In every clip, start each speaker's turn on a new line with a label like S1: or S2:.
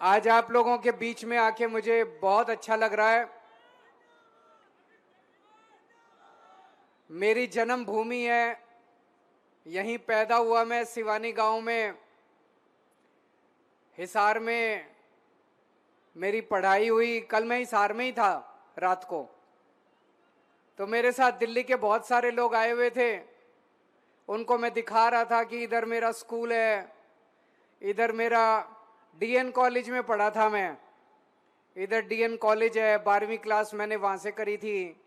S1: आज आप लोगों के बीच में आके मुझे बहुत अच्छा लग रहा है। मेरी जन्मभूमि है, यहीं पैदा हुआ मैं सिवानी गांव में। हिसार में मेरी पढ़ाई हुई। कल मैं हिसार में ही था रात को, तो मेरे साथ दिल्ली के बहुत सारे लोग आए हुए थे। उनको मैं दिखा रहा था कि इधर मेरा स्कूल है, इधर मेरा डीएन कॉलेज में पढ़ा था मैं, इधर डीएन कॉलेज है, 12वीं क्लास मैंने वहां से करी थी।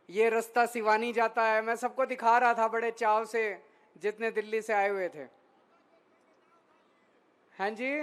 S1: ये रास्ता सिवानी जाता है। मैं सबको दिखा रहा था बड़े चाव से, जितने दिल्ली से आए हुए थे। हाँ जी।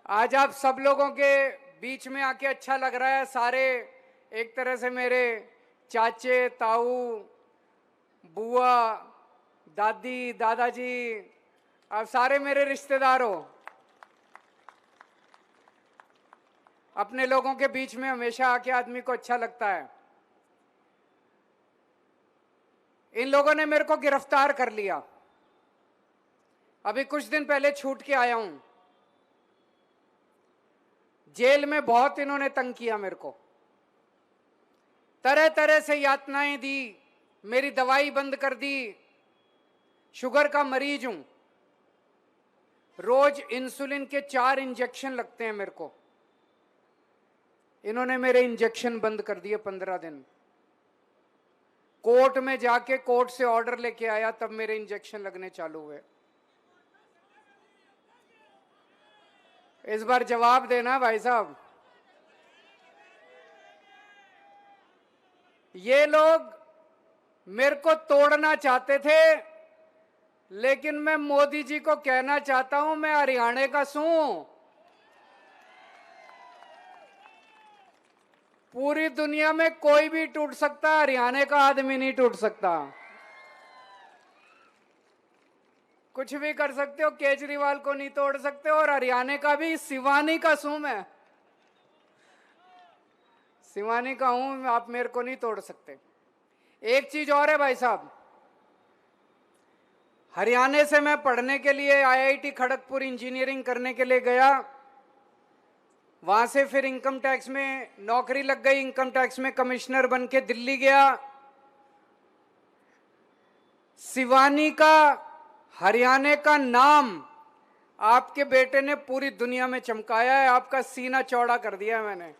S1: आज आप सब लोगों के बीच में आके अच्छा लग रहा है। सारे एक तरह से मेरे चाचे, ताऊ, बुआ, दादी, दादाजी, आप सारे मेरे रिश्तेदार हो। अपने लोगों के बीच में हमेशा आके आदमी को अच्छा लगता है। इन लोगों ने मेरे को गिरफ्तार कर लिया। अभी कुछ दिन पहले छूट के आया हूं। जेल में बहुत इन्होंने तंग किया मेरे को, तरह तरह से यातनाएं दी, मेरी दवाई बंद कर दी। शुगर का मरीज हूं, रोज इंसुलिन के 4 इंजेक्शन लगते हैं मेरे को। इन्होंने मेरे इंजेक्शन बंद कर दिए 15 दिन। कोर्ट में जाके कोर्ट से ऑर्डर लेके आया, तब मेरे इंजेक्शन लगने चालू हुए। इस बार जवाब देना भाई साहब। ये लोग मेरे को तोड़ना चाहते थे, लेकिन मैं मोदी जी को कहना चाहता हूं, मैं हरियाणा का हूं। पूरी दुनिया में कोई भी टूट सकता, हरियाणा का आदमी नहीं टूट सकता। कुछ भी कर सकते हो, केजरीवाल को नहीं तोड़ सकते। और हरियाणा का भी, सिवानी का हूं मैं, सिवानी का हूं, आप मेरे को नहीं तोड़ सकते। एक चीज और है भाई साहब, हरियाणा से मैं पढ़ने के लिए आईआईटी खड़गपुर इंजीनियरिंग करने के लिए गया। वहां से फिर इनकम टैक्स में नौकरी लग गई। इनकम टैक्स में कमिश्नर बन के दिल्ली गया। सिवानी का, हरियाणा का नाम आपके बेटे ने पूरी दुनिया में चमकाया है। आपका सीना चौड़ा कर दिया मैंने,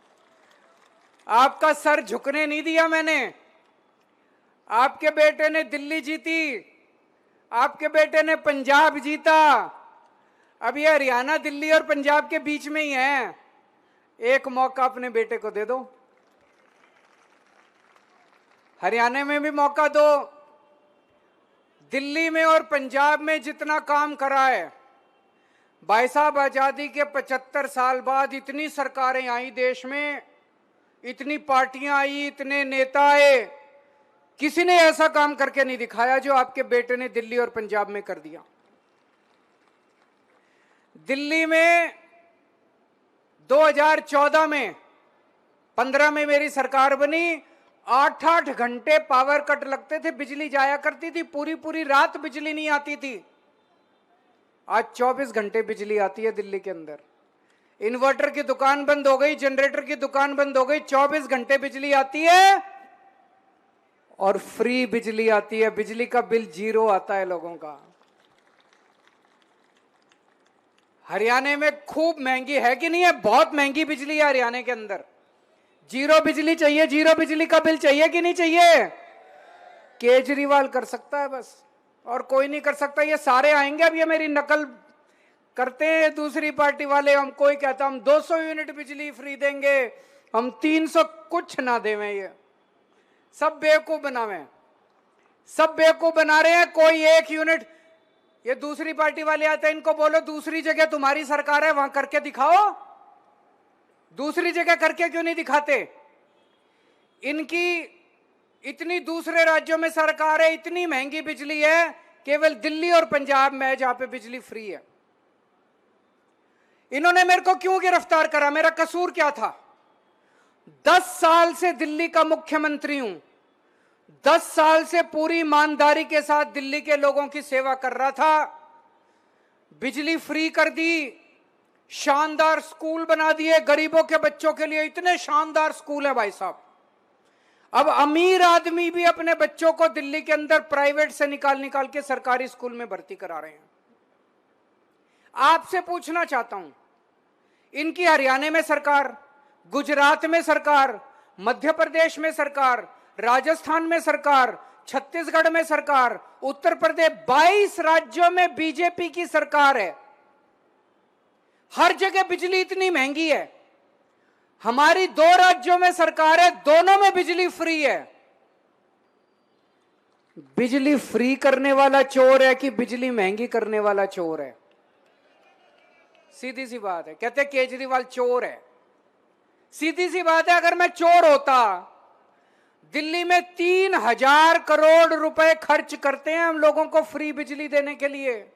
S1: आपका सर झुकने नहीं दिया मैंने। आपके बेटे ने दिल्ली जीती, आपके बेटे ने पंजाब जीता। अब ये हरियाणा दिल्ली और पंजाब के बीच में ही है। एक मौका अपने बेटे को दे दो, हरियाणा में भी मौका दो। दिल्ली में और पंजाब में जितना काम करा है भाई साहब, आजादी के 75 साल बाद इतनी सरकारें आई देश में, इतनी पार्टियां आई, इतने नेता आए, किसी ने ऐसा काम करके नहीं दिखाया जो आपके बेटे ने दिल्ली और पंजाब में कर दिया। दिल्ली में 2014 में 15 में मेरी सरकार बनी। 8-8 घंटे पावर कट लगते थे, बिजली जाया करती थी, पूरी पूरी रात बिजली नहीं आती थी। आज 24 घंटे बिजली आती है दिल्ली के अंदर। इन्वर्टर की दुकान बंद हो गई, जनरेटर की दुकान बंद हो गई, 24 घंटे बिजली आती है और फ्री बिजली आती है। बिजली का बिल 0 आता है लोगों का। हरियाणा में खूब महंगी है कि नहीं है? बहुत महंगी बिजली है हरियाणा के अंदर। 0 बिजली चाहिए, 0 बिजली का बिल चाहिए कि नहीं चाहिए? केजरीवाल कर सकता है बस, और कोई नहीं कर सकता। ये सारे आएंगे, अब ये मेरी नकल करते हैं दूसरी पार्टी वाले। हम कोई कहता हम 200 यूनिट बिजली फ्री देंगे, हम 300 कुछ ना देवें। ये सब बेवकूफ बनावे, सब बेवकूफ बना रहे हैं। कोई 1 यूनिट, ये दूसरी पार्टी वाले आते हैं, इनको बोलो दूसरी जगह तुम्हारी सरकार है, वहां करके दिखाओ। दूसरी जगह करके क्यों नहीं दिखाते? इनकी इतनी दूसरे राज्यों में सरकार है, इतनी महंगी बिजली है, केवल दिल्ली और पंजाब में है जहां पे बिजली फ्री है। इन्होंने मेरे को क्यों गिरफ्तार करा? मेरा कसूर क्या था? 10 साल से दिल्ली का मुख्यमंत्री हूं, 10 साल से पूरी ईमानदारी के साथ दिल्ली के लोगों की सेवा कर रहा था। बिजली फ्री कर दी, शानदार स्कूल बना दिए गरीबों के बच्चों के लिए, इतने शानदार स्कूल है भाई साहब। अब अमीर आदमी भी अपने बच्चों को दिल्ली के अंदर प्राइवेट से निकाल निकाल के सरकारी स्कूल में भर्ती करा रहे हैं। आपसे पूछना चाहता हूं, इनकी हरियाणा में सरकार, गुजरात में सरकार, मध्य प्रदेश में सरकार, राजस्थान में सरकार, छत्तीसगढ़ में सरकार, उत्तर प्रदेश, 22 राज्यों में बीजेपी की सरकार है। हर जगह बिजली इतनी महंगी है। हमारी 2 राज्यों में सरकार है, दोनों में बिजली फ्री है। बिजली फ्री करने वाला चोर है कि बिजली महंगी करने वाला चोर है? सीधी सी बात है। कहते केजरीवाल चोर है। सीधी सी बात है, अगर मैं चोर होता, दिल्ली में 3000 करोड़ रुपए खर्च करते हैं हम लोगों को फ्री बिजली देने के लिए।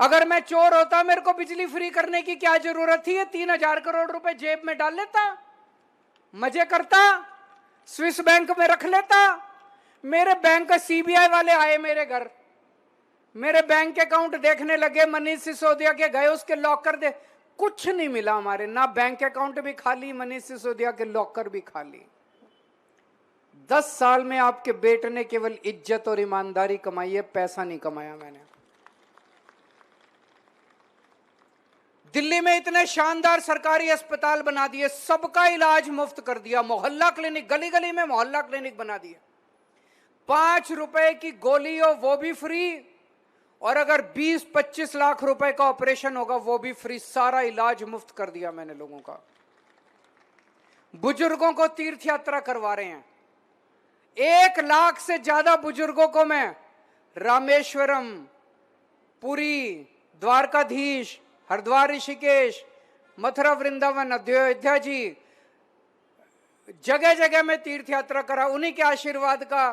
S1: अगर मैं चोर होता, मेरे को बिजली फ्री करने की क्या जरूरत थी? 3000 करोड़ रुपए जेब में डाल लेता, मजे करता, स्विस बैंक में रख लेता। मेरे बैंक सीबीआई वाले आए मेरे घर, मेरे बैंक अकाउंट देखने लगे, मनीष सिसोदिया के गए, उसके लॉकर दे, कुछ नहीं मिला हमारे, ना बैंक अकाउंट भी खाली, मनीष सिसोदिया के लॉकर भी खाली। 10 साल में आपके बेटे ने केवल इज्जत और ईमानदारी कमाई है, पैसा नहीं कमाया मैंने। दिल्ली में इतने शानदार सरकारी अस्पताल बना दिए, सबका इलाज मुफ्त कर दिया, मोहल्ला क्लिनिक, गली गली में मोहल्ला क्लिनिक बना दिए। 5 रुपए की गोली हो वो भी फ्री, और अगर 20-25 लाख रुपए का ऑपरेशन होगा वो भी फ्री। सारा इलाज मुफ्त कर दिया मैंने लोगों का। बुजुर्गों को तीर्थ यात्रा करवा रहे हैं। 1 लाख से ज्यादा बुजुर्गों को मैं रामेश्वरम, पुरी, द्वारकाधीश, हरिद्वार, ऋषिकेश, मथुरा, वृंदावन, अयोध्या जी, जगह जगह में तीर्थ यात्रा करा। उन्हीं के आशीर्वाद का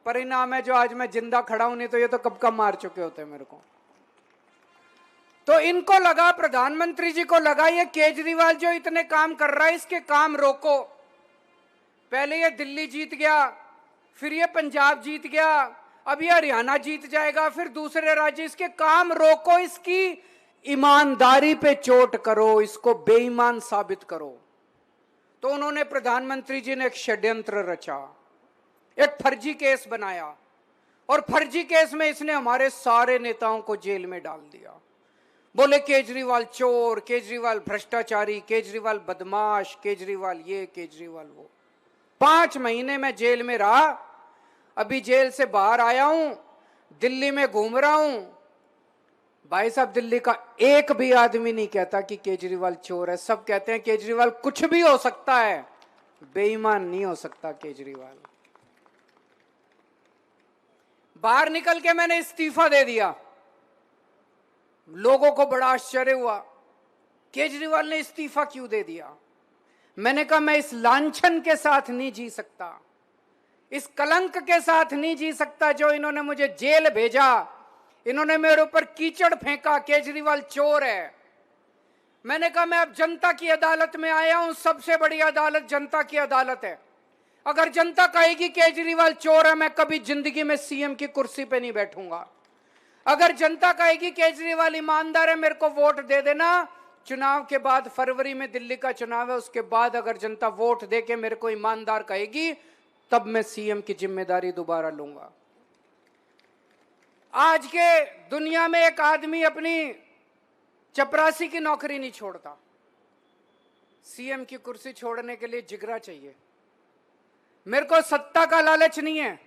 S1: परिणाम है जो आज मैं जिंदा खड़ा हूं, नहीं तो ये तो कब का मार चुके होते मेरे को। तो इनको लगा, प्रधानमंत्री जी को लगा, ये केजरीवाल जो इतने काम कर रहा है इसके काम रोको। पहले ये दिल्ली जीत गया, फिर ये पंजाब जीत गया, अब ये हरियाणा जीत जाएगा, फिर दूसरे राज्य, इसके काम रोको, इसकी ईमानदारी पे चोट करो, इसको बेईमान साबित करो। तो उन्होंने, प्रधानमंत्री जी ने एक षड्यंत्र रचा, एक फर्जी केस बनाया, और फर्जी केस में इसने हमारे सारे नेताओं को जेल में डाल दिया। बोले केजरीवाल चोर, केजरीवाल भ्रष्टाचारी, केजरीवाल बदमाश, केजरीवाल ये, केजरीवाल वो। 5 महीने में जेल में रहा, अभी जेल से बाहर आया हूं, दिल्ली में घूम रहा हूं। भाई साहब, दिल्ली का एक भी आदमी नहीं कहता कि केजरीवाल चोर है, सब कहते हैं केजरीवाल कुछ भी हो सकता है, बेईमान नहीं हो सकता केजरीवाल। बाहर निकल के मैंने इस्तीफा दे दिया। लोगों को बड़ा आश्चर्य हुआ, केजरीवाल ने इस्तीफा क्यों दे दिया? मैंने कहा मैं इस लांछन के साथ नहीं जी सकता, इस कलंक के साथ नहीं जी सकता जो इन्होंने मुझे जेल भेजा, इन्होंने मेरे ऊपर कीचड़ फेंका, केजरीवाल चोर है। मैंने कहा मैं अब जनता की अदालत में आया हूं, सबसे बड़ी अदालत जनता की अदालत है। अगर जनता कहेगी केजरीवाल चोर है, मैं कभी जिंदगी में सीएम की कुर्सी पे नहीं बैठूंगा। अगर जनता कहेगी केजरीवाल ईमानदार है, मेरे को वोट दे देना। चुनाव के बाद, फरवरी में दिल्ली का चुनाव है, उसके बाद अगर जनता वोट दे के मेरे को ईमानदार कहेगी, तब मैं सीएम की जिम्मेदारी दोबारा लूंगा। आज के दुनिया में एक आदमी अपनी चपरासी की नौकरी नहीं छोड़ता। सीएम की कुर्सी छोड़ने के लिए जिगरा चाहिए। मेरे को सत्ता का लालच नहीं है,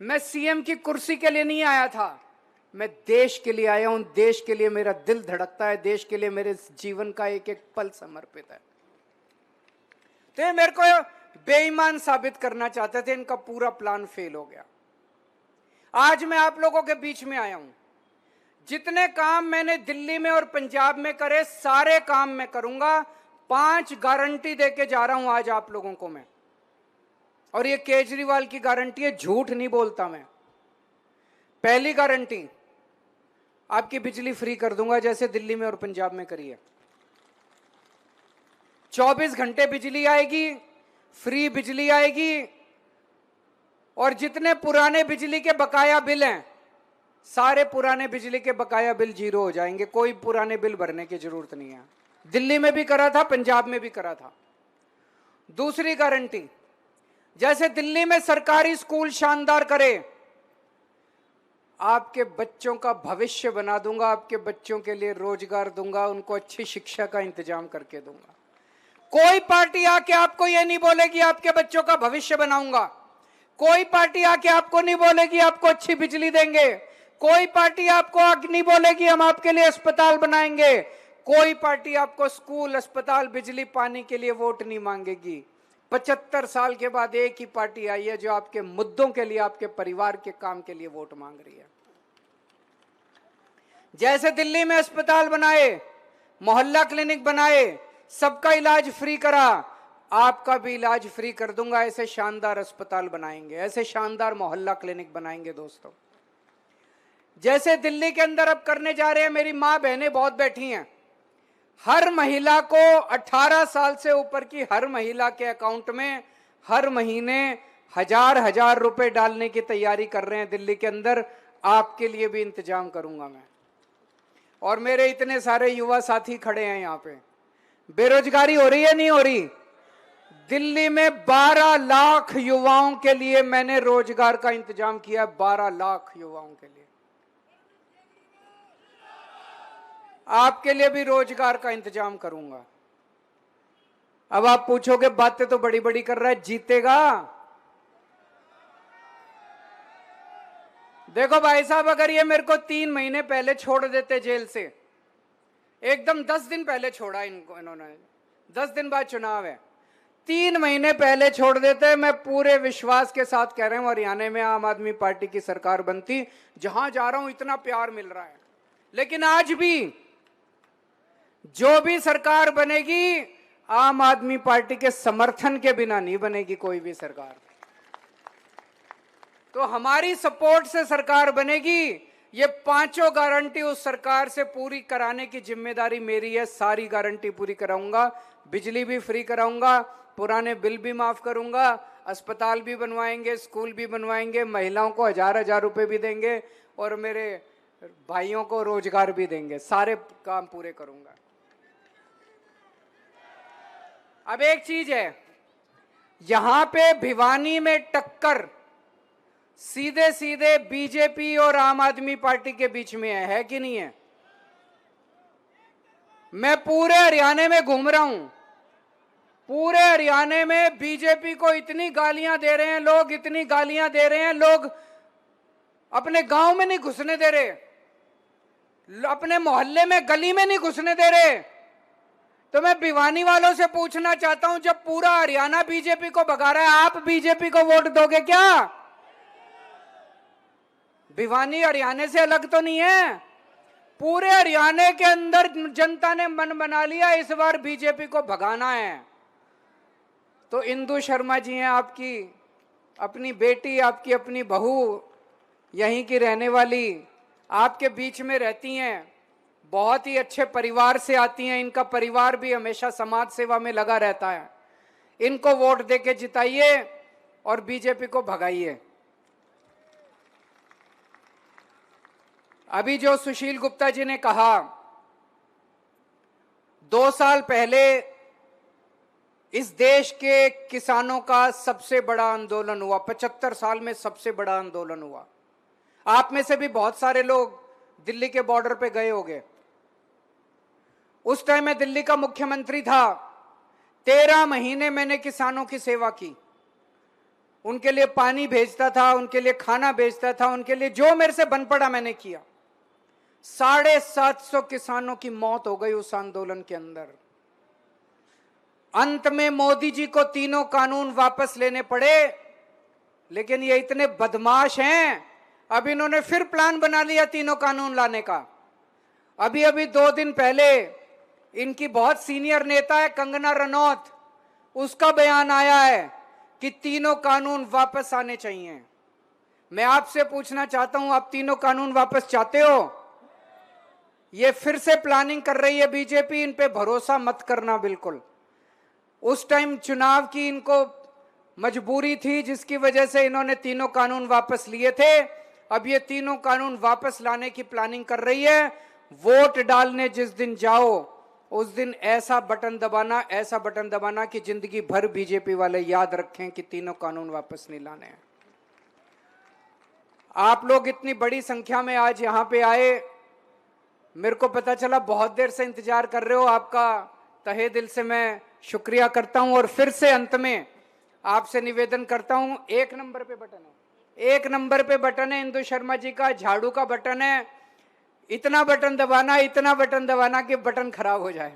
S1: मैं सीएम की कुर्सी के लिए नहीं आया था, मैं देश के लिए आया हूं। देश के लिए मेरा दिल धड़कता है, देश के लिए मेरे जीवन का एक एक पल समर्पित है। तो ये मेरे को बेईमान साबित करना चाहते थे, इनका पूरा प्लान फेल हो गया। आज मैं आप लोगों के बीच में आया हूं। जितने काम मैंने दिल्ली में और पंजाब में करे, सारे काम मैं करूंगा। 5 गारंटी देके जा रहा हूं आज आप लोगों को मैं, और ये केजरीवाल की गारंटी है, झूठ नहीं बोलता मैं। पहली गारंटी, आपकी बिजली फ्री कर दूंगा जैसे दिल्ली में और पंजाब में करी है। 24 घंटे बिजली आएगी, फ्री बिजली आएगी, और जितने पुराने बिजली के बकाया बिल हैं, सारे पुराने बिजली के बकाया बिल जीरो हो जाएंगे। कोई पुराने बिल भरने की जरूरत नहीं है। दिल्ली में भी करा था, पंजाब में भी करा था। दूसरी गारंटी, जैसे दिल्ली में सरकारी स्कूल शानदार करे, आपके बच्चों का भविष्य बना दूंगा, आपके बच्चों के लिए रोजगार दूंगा, उनको अच्छी शिक्षा का इंतजाम करके दूंगा। कोई पार्टी आके आपको यह नहीं बोलेगी आपके बच्चों का भविष्य बनाऊंगा। कोई पार्टी आके आपको नहीं बोलेगी आपको अच्छी बिजली देंगे। कोई पार्टी आपको नहीं बोलेगी हम आपके लिए अस्पताल बनाएंगे। कोई पार्टी आपको स्कूल, अस्पताल, बिजली, पानी के लिए वोट नहीं मांगेगी। 75 साल के बाद एक ही पार्टी आई है जो आपके मुद्दों के लिए, आपके परिवार के काम के लिए वोट मांग रही है। जैसे दिल्ली में अस्पताल बनाए, मोहल्ला क्लिनिक बनाए, सबका इलाज फ्री करा, आपका भी इलाज फ्री कर दूंगा। ऐसे शानदार अस्पताल बनाएंगे, ऐसे शानदार मोहल्ला क्लिनिक बनाएंगे दोस्तों। जैसे दिल्ली के अंदर अब करने जा रहे हैं, मेरी मां बहनें बहुत बैठी हैं, हर महिला को 18 साल से ऊपर की हर महिला के अकाउंट में हर महीने 1000 रुपए डालने की तैयारी कर रहे हैं दिल्ली के अंदर। आपके लिए भी इंतजाम करूंगा मैं। और मेरे इतने सारे युवा साथी खड़े हैं यहाँ पे। बेरोजगारी हो रही है, नहीं हो रही? दिल्ली में 12 लाख युवाओं के लिए मैंने रोजगार का इंतजाम किया। 12 लाख युवाओं के लिए। आपके लिए भी रोजगार का इंतजाम करूंगा। अब आप पूछोगे बातें तो बड़ी बड़ी कर रहा है, जीतेगा? देखो भाई साहब, अगर ये मेरे को 3 महीने पहले छोड़ देते जेल से, एकदम 10 दिन पहले छोड़ा इन्होंने, 10 दिन बाद चुनाव है, 3 महीने पहले छोड़ देते, मैं पूरे विश्वास के साथ कह रहा हूं हरियाणा में आम आदमी पार्टी की सरकार बनती। जहां जा रहा हूं इतना प्यार मिल रहा है। लेकिन आज भी जो भी सरकार बनेगी, आम आदमी पार्टी के समर्थन के बिना नहीं बनेगी कोई भी सरकार। तो हमारी सपोर्ट से सरकार बनेगी। ये 5 गारंटी उस सरकार से पूरी कराने की जिम्मेदारी मेरी है। सारी गारंटी पूरी कराऊंगा। बिजली भी फ्री कराऊंगा, पुराने बिल भी माफ करूंगा, अस्पताल भी बनवाएंगे, स्कूल भी बनवाएंगे, महिलाओं को 1000 रुपए भी देंगे और मेरे भाइयों को रोजगार भी देंगे। सारे काम पूरे करूंगा। अब एक चीज है, यहां पे भिवानी में टक्कर सीधे सीधे बीजेपी और आम आदमी पार्टी के बीच में है कि नहीं है? मैं पूरे हरियाणा में घूम रहा हूं। पूरे हरियाणा में बीजेपी को इतनी गालियां दे रहे हैं लोग, इतनी गालियां दे रहे हैं लोग, अपने गांव में नहीं घुसने दे रहे, अपने मोहल्ले में, गली में नहीं घुसने दे रहे। तो मैं भिवानी वालों से पूछना चाहता हूं, जब पूरा हरियाणा बीजेपी को भगा रहा है, आप बीजेपी को वोट दोगे क्या? भिवानी हरियाणा से अलग तो नहीं है। पूरे हरियाणा के अंदर जनता ने मन बना लिया, इस बार बीजेपी को भगाना है। तो इंदु शर्मा जी हैं, आपकी अपनी बेटी, आपकी अपनी बहू, यहीं की रहने वाली, आपके बीच में रहती हैं, बहुत ही अच्छे परिवार से आती हैं। इनका परिवार भी हमेशा समाज सेवा में लगा रहता है। इनको वोट देके जिताइए और बीजेपी को भगाइए। अभी जो सुशील गुप्ता जी ने कहा, 2 साल पहले इस देश के किसानों का सबसे बड़ा आंदोलन हुआ, 75 साल में सबसे बड़ा आंदोलन हुआ। आप में से भी बहुत सारे लोग दिल्ली के बॉर्डर पे गए होंगे। उस टाइम मैं दिल्ली का मुख्यमंत्री था। 13 महीने मैंने किसानों की सेवा की। उनके लिए पानी भेजता था, उनके लिए खाना भेजता था, उनके लिए जो मेरे से बन पड़ा मैंने किया। 750 किसानों की मौत हो गई उस आंदोलन के अंदर। अंत में मोदी जी को तीनों कानून वापस लेने पड़े। लेकिन ये इतने बदमाश हैं, अब इन्होंने फिर प्लान बना लिया तीनों कानून लाने का। अभी 2 दिन पहले इनकी बहुत सीनियर नेता है कंगना रनौत, उसका बयान आया है कि तीनों कानून वापस आने चाहिए। मैं आपसे पूछना चाहता हूं, आप तीनों कानून वापस चाहते हो? ये फिर से प्लानिंग कर रही है बीजेपी, इन पे भरोसा मत करना बिल्कुल। उस टाइम चुनाव की इनको मजबूरी थी जिसकी वजह से इन्होंने तीनों कानून वापस लिए थे। अब ये तीनों कानून वापस लाने की प्लानिंग कर रही है। वोट डालने जिस दिन जाओ उस दिन ऐसा बटन दबाना कि जिंदगी भर बीजेपी वाले याद रखें कि तीनों कानून वापस नहीं लाने हैं। आप लोग इतनी बड़ी संख्या में आज यहां पे आए, मेरे को पता चला बहुत देर से इंतजार कर रहे हो। आपका तहे दिल से मैं शुक्रिया करता हूं और फिर से अंत में आपसे निवेदन करता हूं, 1 नंबर पे बटन है, 1 नंबर पे बटन है इंदु शर्मा जी का, झाड़ू का बटन है। इतना बटन दबाना कि बटन खराब हो जाए।